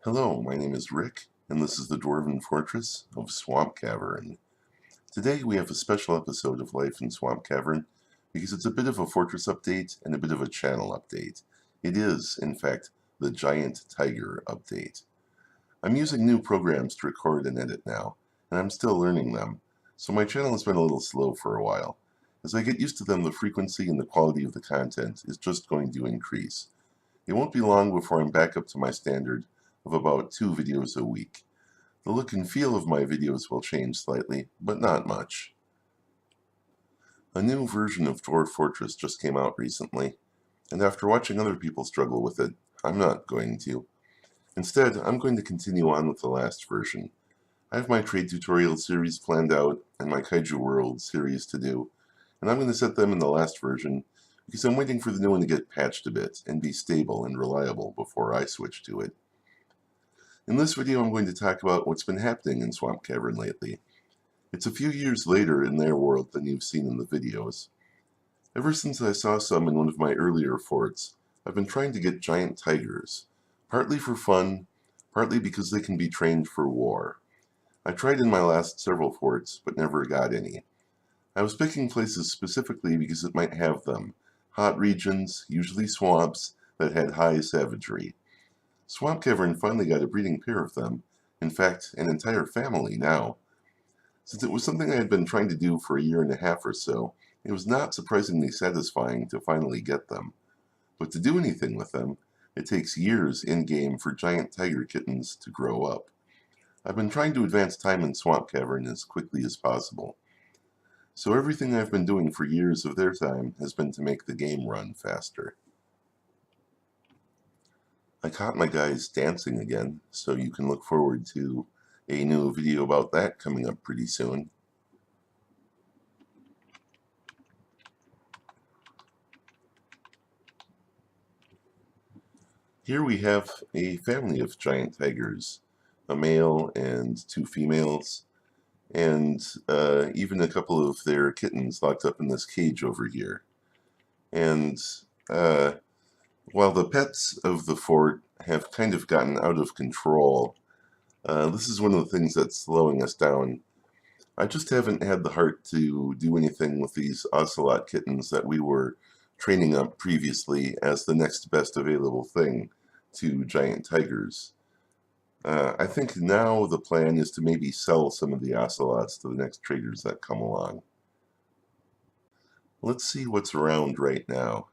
Hello, my name is Rick, and this is the Dwarven Fortress of Swampcavern. Today we have a special episode of Life in Swampcavern because it's a bit of a fortress update and a bit of a channel update. It is, in fact, the Giant Tiger update. I'm using new programs to record and edit now, and I'm still learning them, so my channel has been a little slow for a while. As I get used to them, the frequency and the quality of the content is just going to increase. It won't be long before I'm back up to my standard of about 2 videos a week. The look and feel of my videos will change slightly, but not much. A new version of Dwarf Fortress just came out recently, and after watching other people struggle with it, I'm not going to. Instead, I'm going to continue on with the last version. I have my trade tutorial series planned out and my Kaiju World series to do, and I'm going to set them in the last version because I'm waiting for the new one to get patched a bit and be stable and reliable before I switch to it. In this video, I'm going to talk about what's been happening in Swampcavern lately. It's a few years later in their world than you've seen in the videos. Ever since I saw some in one of my earlier forts, I've been trying to get giant tigers, partly for fun, partly because they can be trained for war. I tried in my last several forts, but never got any. I was picking places specifically because it might have them, hot regions, usually swamps, that had high savagery. Swampcavern finally got a breeding pair of them, in fact, an entire family now. Since it was something I had been trying to do for a year and a half or so, it was not surprisingly satisfying to finally get them. But to do anything with them, it takes years in-game for giant tiger kittens to grow up. I've been trying to advance time in Swampcavern as quickly as possible. So everything I've been doing for years of their time has been to make the game run faster. I caught my guys dancing again, so you can look forward to a new video about that coming up pretty soon. Here we have a family of giant tigers, a male and 2 females, and even a couple of their kittens locked up in this cage over here. And while the pets of the fort have kind of gotten out of control, this is one of the things that's slowing us down. I just haven't had the heart to do anything with these ocelot kittens that we were training up previously as the next best available thing to giant tigers. I think now the plan is to maybe sell some of the ocelots to the next traders that come along. Let's see what's around right now.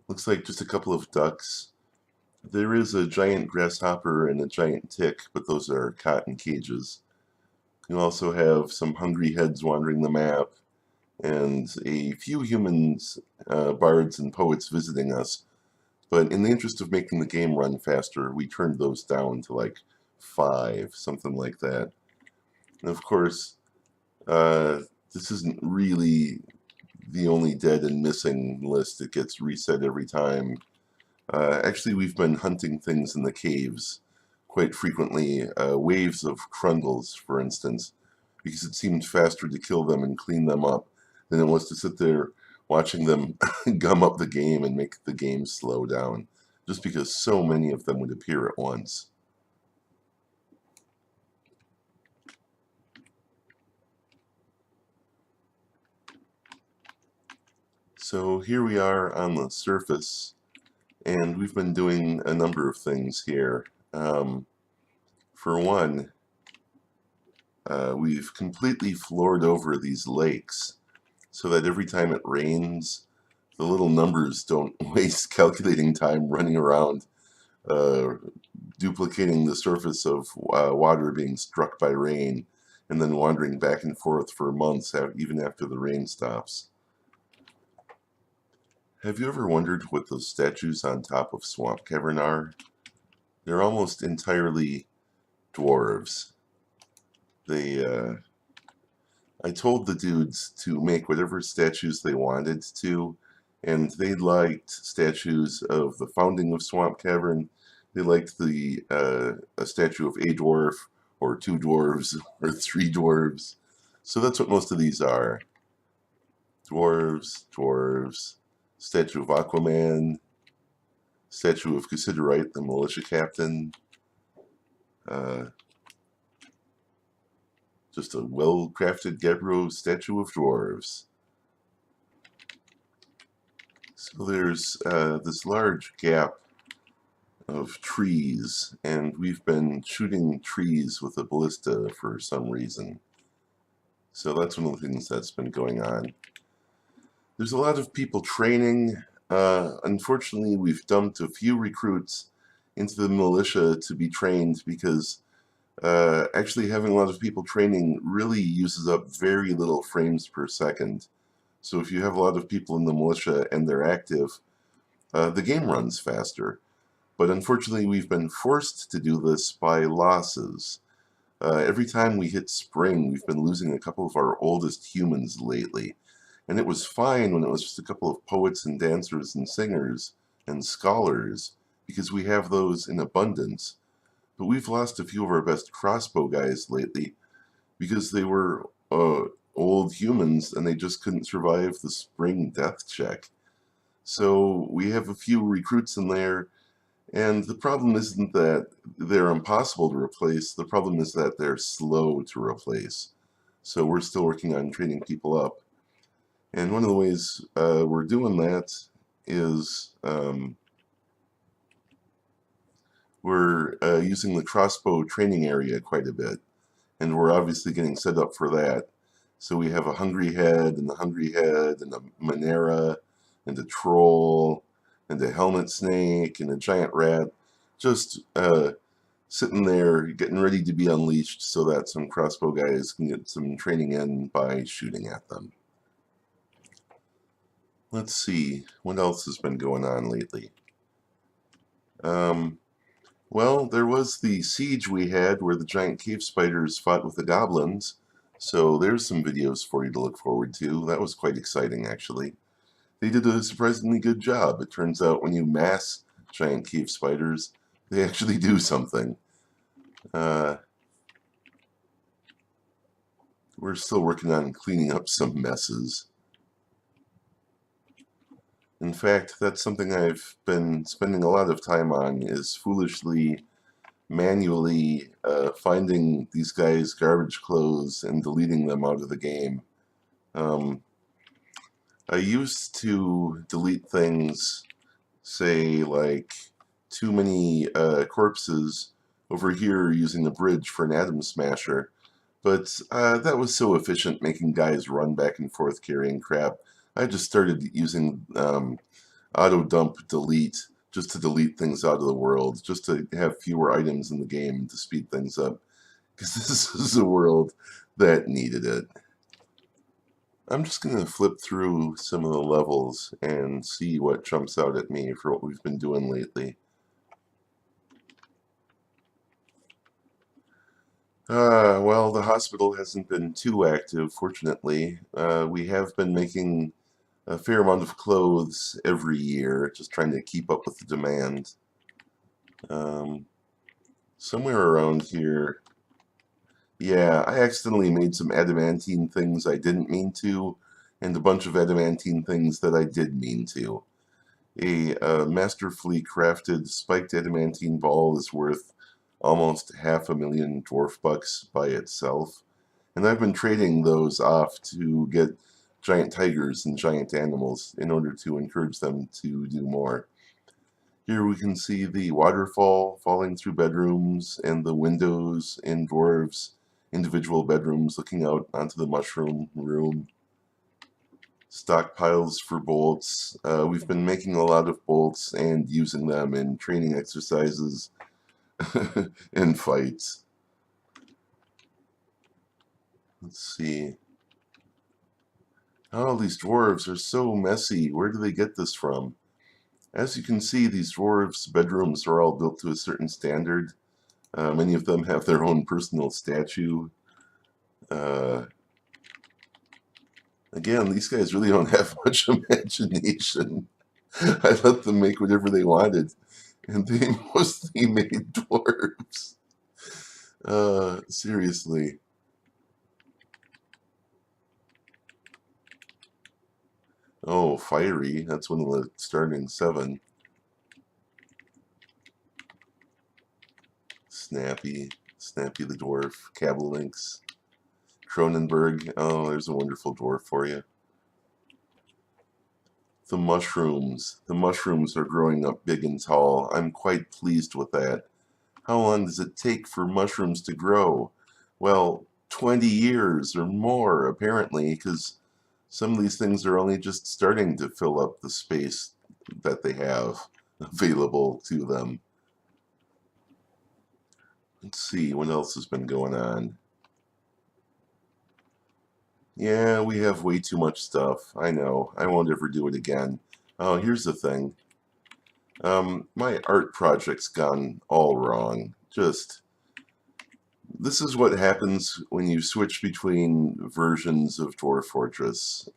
Looks like just a couple of ducks. There is a giant grasshopper and a giant tick, but those are caught in cages. You also have some hungry heads wandering the map, and a few humans, bards and poets visiting us. But in the interest of making the game run faster, we turned those down to like 5, something like that. And of course, this isn't really the only dead and missing list. It gets reset every time. Actually, we've been hunting things in the caves quite frequently, waves of crundles, for instance, because it seemed faster to kill them and clean them up than it was to sit there watching them gum up the game and make the game slow down, just because so many of them would appear at once. So here we are on the surface, and we've been doing a number of things here. For one, we've completely floored over these lakes so that every time it rains, the little numbers don't waste calculating time running around, duplicating the surface of water being struck by rain, and then wandering back and forth for months, even after the rain stops. Have you ever wondered what those statues on top of Swampcavern are? They're almost entirely dwarves. I told the dudes to make whatever statues they wanted to, and they liked statues of the founding of Swampcavern. They liked a statue of a dwarf, or 2 dwarves, or 3 dwarves. So that's what most of these are. Dwarves, dwarves, statue of Aquaman, statue of Considerite, the militia captain. Just a well-crafted Gabbro statue of dwarves. So there's this large gap of trees, and we've been shooting trees with a ballista for some reason. So that's one of the things that's been going on. There's a lot of people training. Unfortunately, we've dumped a few recruits into the militia to be trained because actually having a lot of people training really uses up very little frames per second. So if you have a lot of people in the militia and they're active, the game runs faster. But unfortunately, we've been forced to do this by losses. Every time we hit spring, we've been losing a couple of our oldest humans lately. And it was fine when it was just a couple of poets and dancers and singers and scholars, because we have those in abundance. But we've lost a few of our best crossbow guys lately because they were old humans and they just couldn't survive the spring death check. So we have a few recruits in there, and the problem isn't that they're impossible to replace, the problem is that they're slow to replace. So we're still working on training people up. And one of the ways we're doing that is we're using the crossbow training area quite a bit. And we're obviously getting set up for that. So we have a hungry head, and a Monera, and a troll, and a helmet snake, and a giant rat, just sitting there getting ready to be unleashed so that some crossbow guys can get some training in by shooting at them. Let's see, what else has been going on lately? Well, there was the siege we had where the giant cave spiders fought with the goblins, so there's some videos for you to look forward to. That was quite exciting, actually. They did a surprisingly good job. It turns out when you mass giant cave spiders, they actually do something. We're still working on cleaning up some messes. In fact, that's something I've been spending a lot of time on, is foolishly, manually finding these guys' garbage clothes and deleting them out of the game. I used to delete things, say like too many corpses over here using a bridge for an atom smasher, but that was so efficient making guys run back and forth carrying crap. I just started using auto dump delete just to delete things out of the world, just to have fewer items in the game to speed things up, because this is a world that needed it. I'm just going to flip through some of the levels and see what jumps out at me for what we've been doing lately. Well, the hospital hasn't been too active, fortunately. We have been making a fair amount of clothes every year, just trying to keep up with the demand. Somewhere around here, yeah, I accidentally made some adamantine things I didn't mean to, and a bunch of adamantine things that I did mean to. A masterfully crafted spiked adamantine ball is worth almost 500,000 dwarf bucks by itself, and I've been trading those off to get giant tigers and giant animals in order to encourage them to do more. Here we can see the waterfall falling through bedrooms and the windows in dwarves' individual bedrooms looking out onto the mushroom room. Stockpiles for bolts. We've been making a lot of bolts and using them in training exercises and fights. Let's see. Oh, these dwarves are so messy. Where do they get this from? As you can see, these dwarves' bedrooms are all built to a certain standard. Many of them have their own personal statue. Again, these guys really don't have much imagination. I let them make whatever they wanted, and they mostly made dwarves. Seriously. Oh, fiery. That's one of the starting 7. Snappy, Snappy the dwarf, Cabalinks, Cronenberg. Oh, there's a wonderful dwarf for you. The mushrooms. The mushrooms are growing up big and tall. I'm quite pleased with that. How long does it take for mushrooms to grow? Well, 20 years or more, apparently, because some of these things are only just starting to fill up the space that they have available to them. Let's see, what else has been going on? Yeah, we have way too much stuff. I know. I won't ever do it again. Oh, here's the thing. My art project's gone all wrong. This is what happens when you switch between versions of Dwarf Fortress.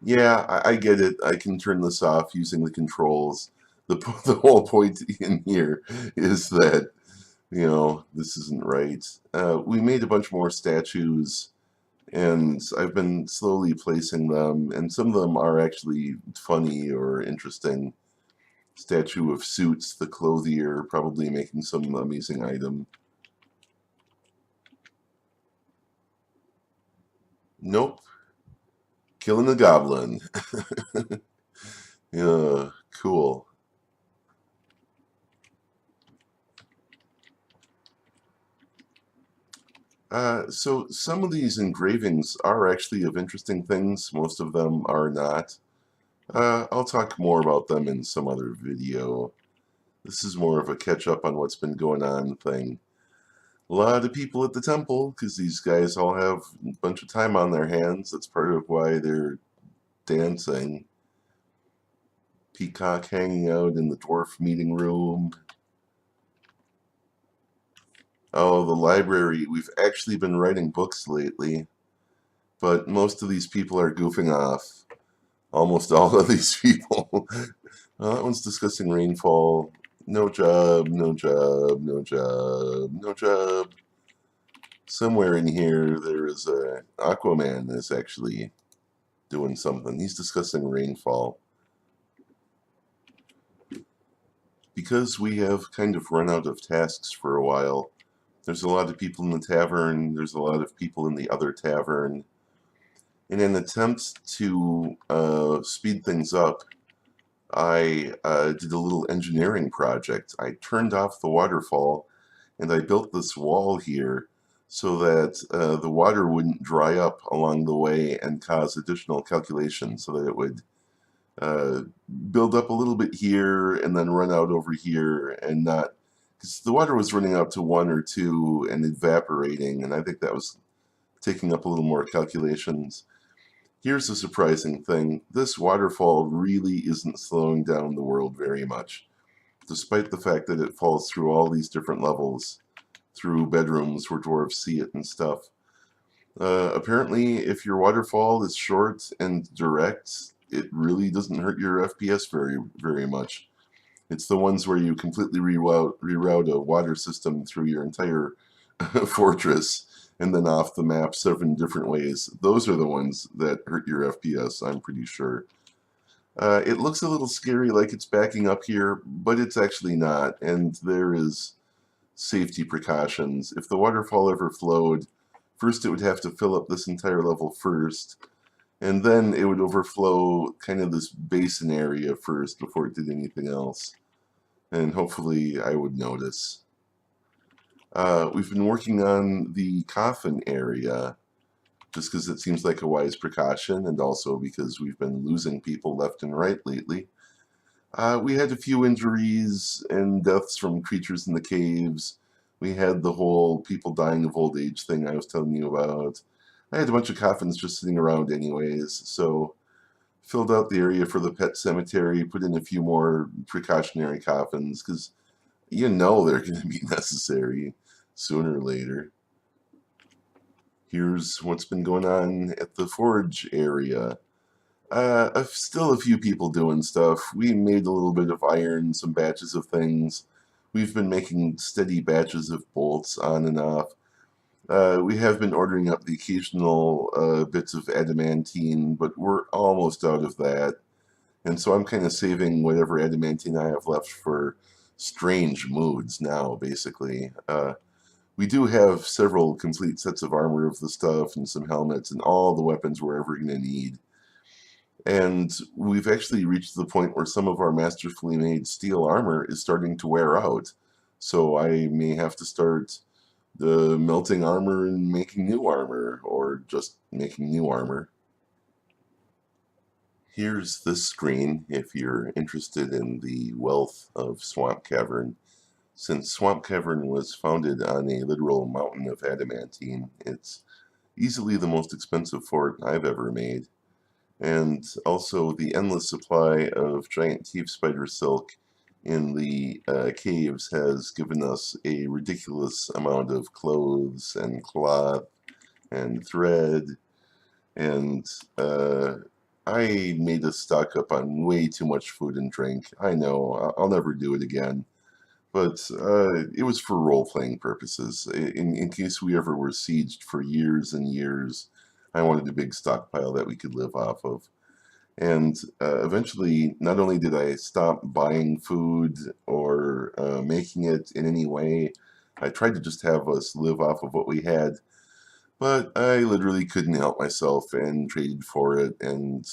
Yeah, I get it. I can turn this off using the controls. The whole point in here is that, this isn't right. We made a bunch more statues, and I've been slowly placing them, and some of them are actually funny or interesting. Statue of Suits, the clothier, probably making some amazing item. Nope, killing a goblin. Yeah, cool. So some of these engravings are actually of interesting things. Most of them are not. I'll talk more about them in some other video. This is more of a catch up on what's been going on thing. A lot of people at the temple, because these guys all have a bunch of time on their hands. That's part of why they're dancing. Peacock hanging out in the dwarf meeting room. Oh, the library. We've actually been writing books lately, but most of these people are goofing off. Almost all of these people. Well, that one's discussing rainfall. No job, no job, no job, no job. Somewhere in here there is a Aquaman that's actually doing something. He's discussing rainfall. Because we have kind of run out of tasks for a while, there's a lot of people in the tavern, there's a lot of people in the other tavern. In an attempt to speed things up, I did a little engineering project. I turned off the waterfall and I built this wall here so that the water wouldn't dry up along the way and cause additional calculations, so that it would uh, build up a little bit here and then run out over here, and not, because the water was running out to 1 or 2 and evaporating, and I think that was taking up a little more calculations. Here's the surprising thing. This waterfall really isn't slowing down the world very much, despite the fact that it falls through all these different levels, through bedrooms where dwarves see it and stuff. Apparently, if your waterfall is short and direct, it really doesn't hurt your FPS very, very much. It's the ones where you completely reroute a water system through your entire fortress and then off the map 7 different ways. Those are the ones that hurt your FPS, I'm pretty sure. It looks a little scary, like it's backing up here, but it's actually not, and there is safety precautions. If the waterfall ever flowed, first it would have to fill up this entire level first, and then it would overflow kind of this basin area first before it did anything else. And hopefully I would notice. We've been working on the coffin area, just because it seems like a wise precaution, and also because we've been losing people left and right lately. We had a few injuries and deaths from creatures in the caves. We had the whole people dying of old age thing I was telling you about. I had a bunch of coffins just sitting around anyways, so filled out the area for the pet cemetery, put in a few more precautionary coffins, because they're going to be necessary sooner or later. Here's what's been going on at the forge area. Still a few people doing stuff. We made a little bit of iron, some batches of things. We've been making steady batches of bolts on and off. We have been ordering up the occasional bits of adamantine, but we're almost out of that. And so I'm kind of saving whatever adamantine I have left for strange moods now, basically. We do have several complete sets of armor of the stuff and some helmets and all the weapons we're ever going to need. And we've actually reached the point where some of our masterfully made steel armor is starting to wear out. So I may have to start melting armor and making new armor, or just making new armor. Here's this screen if you're interested in the wealth of Swampcavern. Since Swampcavern was founded on a literal mountain of adamantine, it's easily the most expensive fort I've ever made. And also the endless supply of giant thief spider silk in the caves has given us a ridiculous amount of clothes and cloth and thread, and I made us stock up on way too much food and drink. I know, I'll never do it again, but it was for role-playing purposes. In case we ever were sieged for years and years, I wanted a big stockpile that we could live off of. And eventually, not only did I stop buying food or making it in any way, I tried to just have us live off of what we had, but I literally couldn't help myself and traded for it and,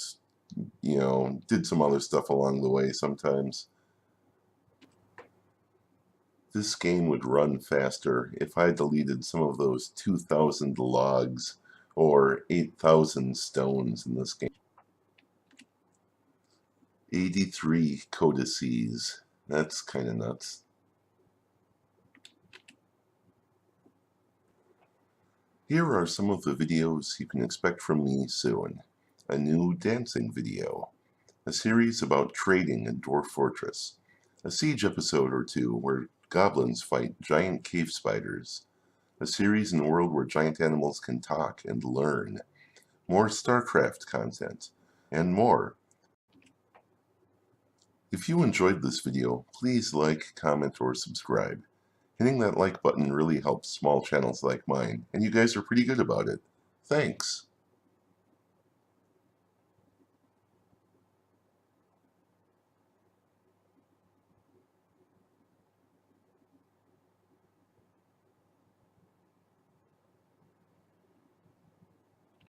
did some other stuff along the way sometimes. This game would run faster if I deleted some of those 2,000 logs or 8,000 stones in this game. 83 codices. That's kind of nuts. Here are some of the videos you can expect from me soon. A new dancing video, a series about trading in Dwarf Fortress, a siege episode or two where goblins fight giant cave spiders, a series in a world where giant animals can talk and learn, more StarCraft content, and more. If you enjoyed this video, please like, comment, or subscribe. Hitting that like button really helps small channels like mine, and you guys are pretty good about it. Thanks!